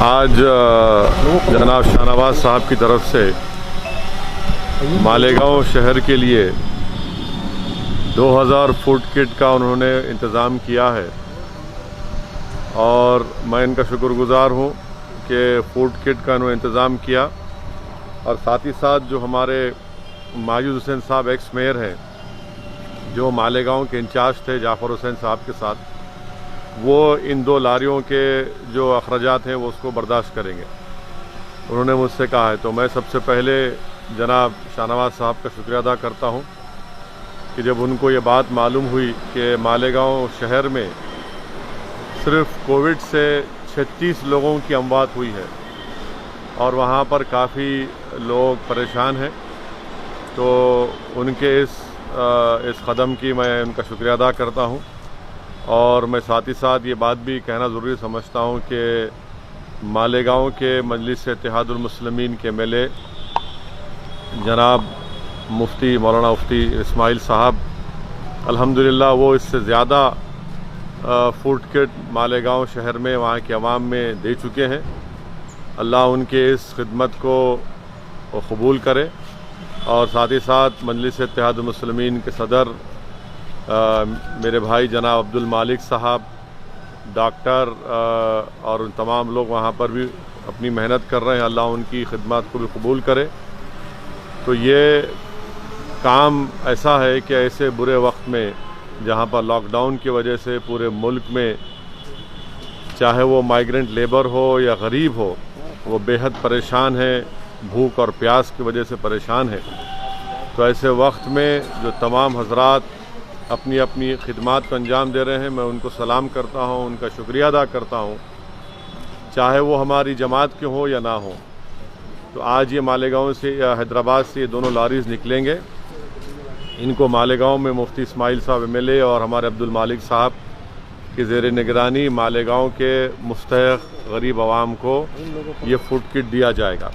आज जनाब शाहनवाज साहब की तरफ से मालेगांव शहर के लिए 2000 फूड किट का उन्होंने इंतज़ाम किया है और मैं इनका शुक्रगुज़ार हूँ कि फूड किट का उन्होंने इंतज़ाम किया। और साथ ही साथ जो हमारे मायूद हुसैन साहब एक्स मेयर हैं, जो मालेगांव के इंचार्ज थे जाफ़र हुसैन साहब के साथ, वो इन 2 लारियों के जो अखराजात हैं वो उसको बर्दाश्त करेंगे, उन्होंने मुझसे कहा है। तो मैं सबसे पहले जनाब शाहनवाज साहब का शुक्रिया अदा करता हूँ कि जब उनको ये बात मालूम हुई कि मालेगांव शहर में सिर्फ कोविड से 36 लोगों की अमवात हुई है और वहाँ पर काफ़ी लोग परेशान हैं, तो उनके इस कदम की मैं उनका शुक्रिया अदा करता हूँ। और मैं साथ ही साथ ये बात भी कहना ज़रूरी समझता हूँ कि मालेगांव के मजलिस इत्तेहादुल मुस्लिमीन के एमएलए जनाब मुफ्ती मौलाना मुफ्ती इस्माइल साहब, अल्हम्दुलिल्लाह वो इससे ज़्यादा फूड किट मालेगांव शहर में वहाँ के अवाम में दे चुके हैं। अल्लाह उनके इस खिदमत को कबूल करे। और साथ ही साथ मजलिस इत्तेहादुल मुस्लिमीन के सदर मेरे भाई जनाब अब्दुल मालिक साहब, डॉक्टर और उन तमाम लोग वहाँ पर भी अपनी मेहनत कर रहे हैं, अल्लाह उनकी खिदमत को भी कबूल करे। तो ये काम ऐसा है कि ऐसे बुरे वक्त में जहाँ पर लॉकडाउन की वजह से पूरे मुल्क में चाहे वो माइग्रेंट लेबर हो या गरीब हो, वो बेहद परेशान है, भूख और प्यास की वजह से परेशान है। तो ऐसे वक्त में जो तमाम हजरात अपनी अपनी खिदमत को अंजाम दे रहे हैं, मैं उनको सलाम करता हूँ, उनका शुक्रिया अदा करता हूँ, चाहे वो हमारी जमात के हों या ना हो। तो आज ये मालेगांव से या हैदराबाद से ये दोनों लारीज निकलेंगे। इनको मालेगांव में मुफ्ती इस्माइल साहब एमएलए और हमारे अब्दुल मालिक साहब की ज़ेर निगरानी मालेगांव के मुस्तहिक़ गरीब आवाम को ये फूड किट दिया जाएगा।